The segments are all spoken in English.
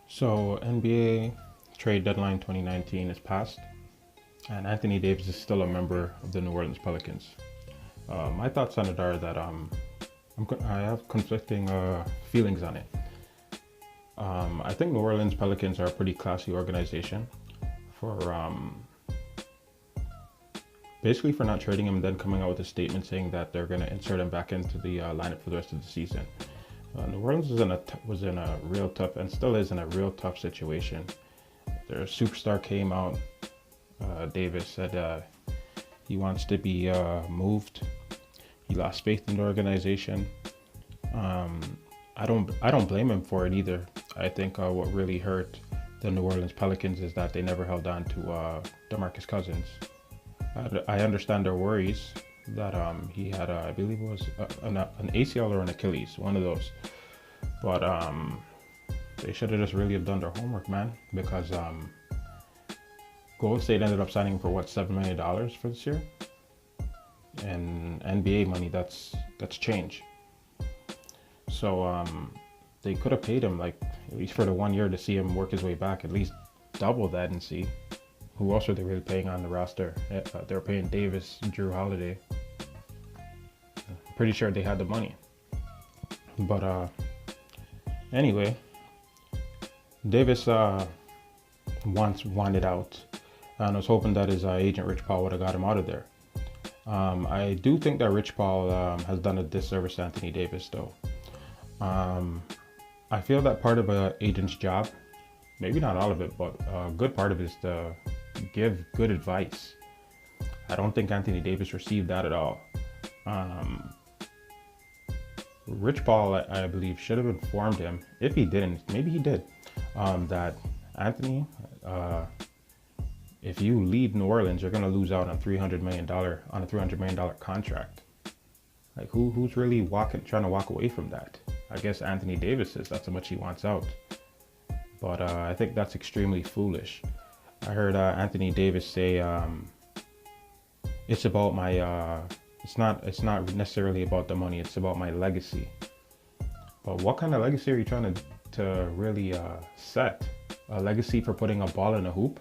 So NBA trade deadline 2019 is passed, and Anthony Davis is still a member of the New Orleans Pelicans. My thoughts on it are that I have conflicting feelings on it. I think New Orleans Pelicans are a pretty classy organization for basically for not trading him and then coming out with a statement saying that they're going to insert him back into the lineup for the rest of the season. New Orleans was in a real tough and still is in a real tough situation. Their superstar came out. Davis said he wants to be moved. He lost faith in the organization. I don't blame him for it either. I think what really hurt the New Orleans Pelicans is that they never held on to DeMarcus Cousins. I understand their worries that he had, I believe it was an ACL or an Achilles, one of those. But they should have just really have done their homework, man, because Golden State ended up signing him for what, $7 million for this year? And NBA money, that's change. So they could have paid him, like, at least for the 1 year to see him work his way back, at least double that and see. Who else are they really paying on the roster? They're paying Davis, Drew Holiday. Pretty sure they had the money. But anyway, Davis wanted out, and I was hoping that his agent Rich Paul would have got him out of there. I do think that Rich Paul has done a disservice to Anthony Davis, though. I feel that part of an agent's job, maybe not all of it, but a good part of it is to give good advice. I don't think Anthony Davis received that at all. Rich Paul, I believe, should have informed him. If he didn't, maybe he did, that Anthony, if you leave New Orleans, you're going to lose out on $300 million on a $300 million contract. Like, who's really trying to walk away from that? I guess Anthony Davis is. That's how much he wants out. But I think that's extremely foolish. I heard Anthony Davis say, "It's about my. It's not necessarily about the money. It's about my legacy." But what kind of legacy are you trying to really set? A legacy for putting a ball in a hoop?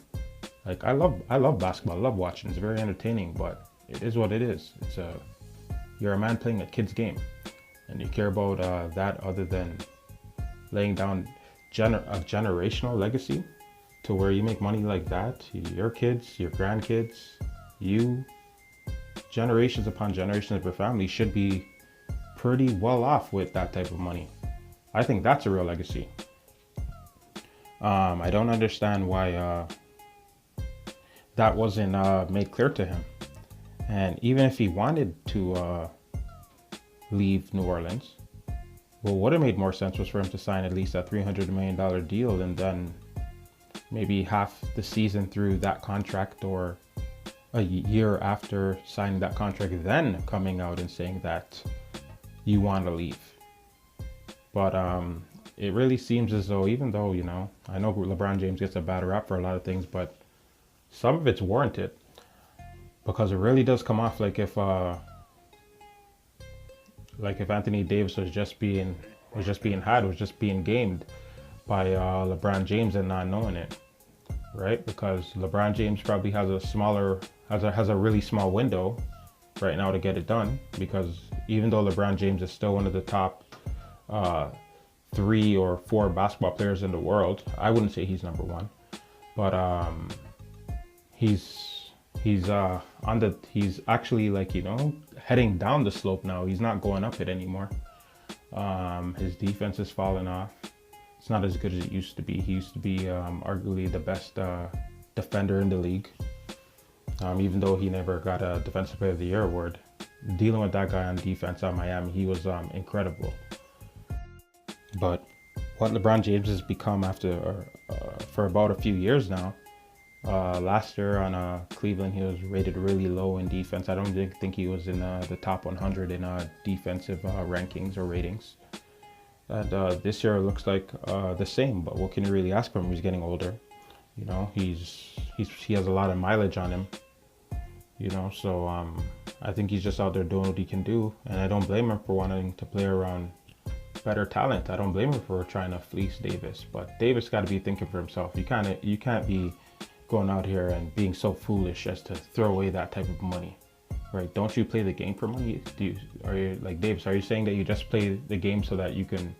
Like, I love basketball. I love watching. It's very entertaining. But it is what it is. You're a man playing a kid's game, and you care about that other than laying down a generational legacy to where you make money like that. Your kids, your grandkids, you, generations upon generations of your family should be pretty well off with that type of money. I think that's a real legacy. I don't understand why that wasn't made clear to him. And even if he wanted to leave New Orleans, well, what would have made more sense was for him to sign at least a $300 million deal and then maybe half the season through that contract, or a year after signing that contract, then coming out and saying that you want to leave. But it really seems as though, even though, I know LeBron James gets a bad rap for a lot of things, but some of it's warranted, because it really does come off like if Anthony Davis was just being gamed by LeBron James and not knowing it, right? Because LeBron James probably has a really small window right now to get it done, because even though LeBron James is still one of the top 3 or 4 basketball players in the world, I wouldn't say he's number 1, but he's actually, like, heading down the slope now. He's not going up it anymore. His defense has fallen off. It's not as good as it used to be. He used to be arguably the best defender in the league, even though he never got a Defensive Player of the Year award. Dealing with that guy on defense on Miami, he was incredible. But what LeBron James has become for about a few years now, last year on Cleveland, he was rated really low in defense. I don't think he was in the top 100 in defensive rankings or ratings. And this year it looks like the same. But what can you really ask from him? He's getting older. He has a lot of mileage on him. So I think he's just out there doing what he can do, and I don't blame him for wanting to play around better talent. I don't blame him for trying to fleece Davis, but Davis got to be thinking for himself. You can't be going out here and being so foolish as to throw away that type of money, right? Don't you play the game for money? Are you like Davis? Are you saying that you just play the game so that you can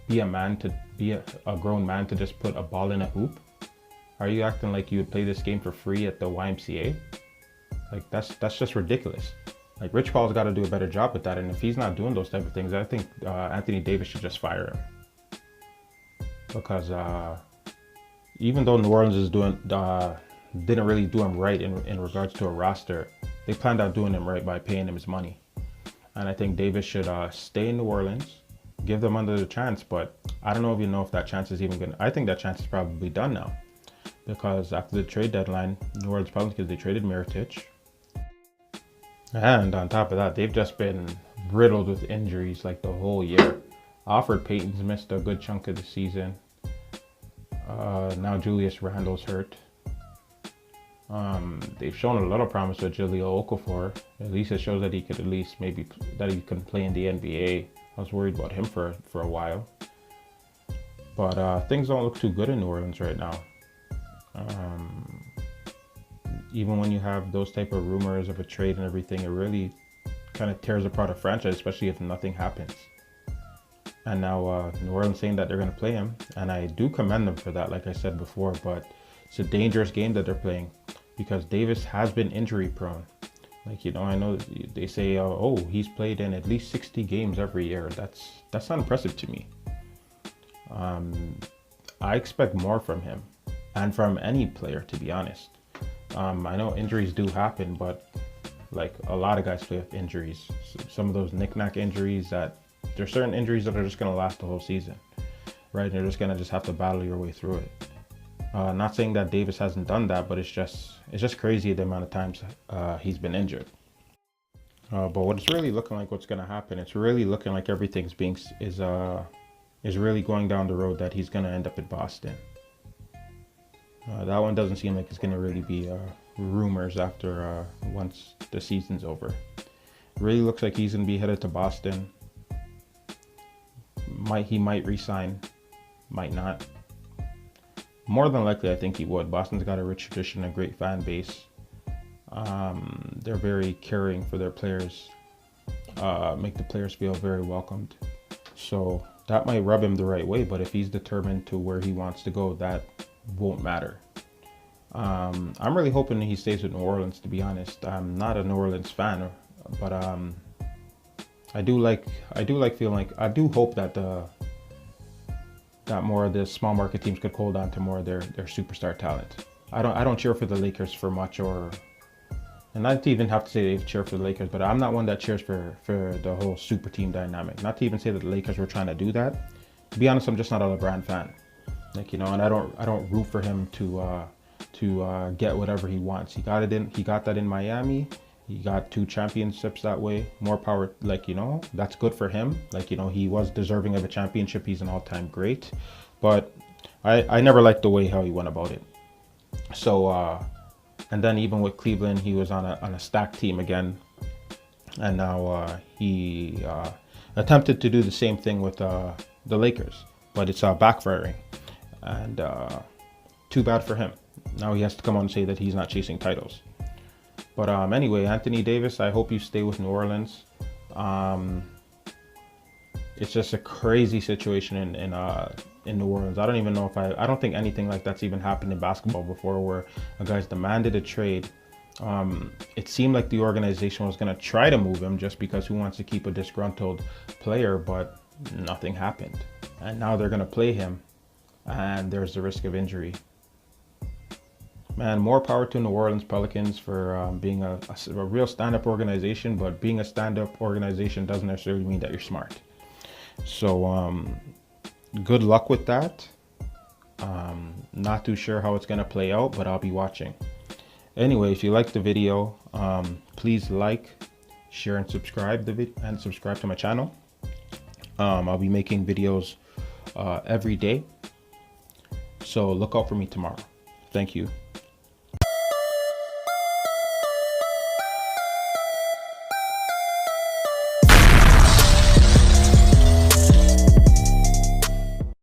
be a man, to be a grown man, to just put a ball in a hoop? Are you acting like you would play this game for free at the YMCA? Like that's just ridiculous. Like Rich Paul's got to do a better job with that, and if he's not doing those type of things, I think Anthony Davis should just fire him. Because even though New Orleans is didn't really do him right in regards to a roster, they planned on doing him right by paying him his money. And I think Davis should stay in New Orleans, give them another chance. But I don't know if that chance is even gonna. I think that chance is probably done now, because after the trade deadline, New Orleans Pelicans, they traded Mirotic. And on top of that, they've just been riddled with injuries like the whole year. Alfred Payton's missed a good chunk of the season. Now Julius Randle's hurt. They've shown a lot of promise with Jahlil Okafor. At least it shows that he could that he can play in the NBA. I was worried about him for a while. But things don't look too good in New Orleans right now. Even when you have those type of rumors of a trade and everything, it really kind of tears apart a franchise, especially if nothing happens. And now New Orleans saying that they're going to play him, and I do commend them for that, like I said before, but it's a dangerous game that they're playing because Davis has been injury prone. Like, you know, I know they say, oh, he's played in at least 60 games every year. That's not impressive to me. I expect more from him and from any player, to be honest. I know injuries do happen, but like a lot of guys play with injuries. Some of those knick-knack injuries, that there's certain injuries that are just going to last the whole season, right? And you're just going to have to battle your way through it. Not saying that Davis hasn't done that, but it's just crazy the amount of times he's been injured. But what it's really looking like, what's going to happen, it's really looking like everything's is really going down the road that he's going to end up in Boston. That one doesn't seem like it's going to really be rumors after once the season's over. It really looks like he's going to be headed to Boston. He might resign, might not. More than likely, I think he would. Boston's got a rich tradition, a great fan base. They're very caring for their players, make the players feel very welcomed. So that might rub him the right way, but if he's determined to where he wants to go, that won't matter. I'm really hoping he stays with New Orleans, to be honest. I'm not a New Orleans fan, but I do hope that that more of the small market teams could hold on to more of their superstar talent. I don't cheer for the Lakers for much, and not to even have to say they cheer for the Lakers, but I'm not one that cheers for the whole super team dynamic. Not to even say that the Lakers were trying to do that. To be honest, I'm just not a LeBron fan. Like, you know, and I don't root for him to get whatever he wants. He got that in Miami. He got 2 championships that way. More power. Like, you know, that's good for him. Like, you know, he was deserving of a championship. He's an all-time great. But I never liked the way how he went about it. So and then even with Cleveland, he was on a stacked team again, and now he attempted to do the same thing with the Lakers, but it's backfiring, and too bad for him. Now he has to come on and say that he's not chasing titles. But anyway, Anthony Davis, I hope you stay with New Orleans. It's just a crazy situation in New Orleans. I don't even know if I don't think anything like that's even happened in basketball before, where a guy's demanded a trade. It seemed like the organization was going to try to move him just because who wants to keep a disgruntled player, but nothing happened. And now they're going to play him, and there's the risk of injury. Man, more power to New Orleans Pelicans for being a real stand-up organization, but being a stand-up organization doesn't necessarily mean that you're smart. So good luck with that. Not too sure how it's going to play out, but I'll be watching. Anyway, if you liked the video, please like, share, and subscribe to my channel. I'll be making videos every day, so look out for me tomorrow. Thank you.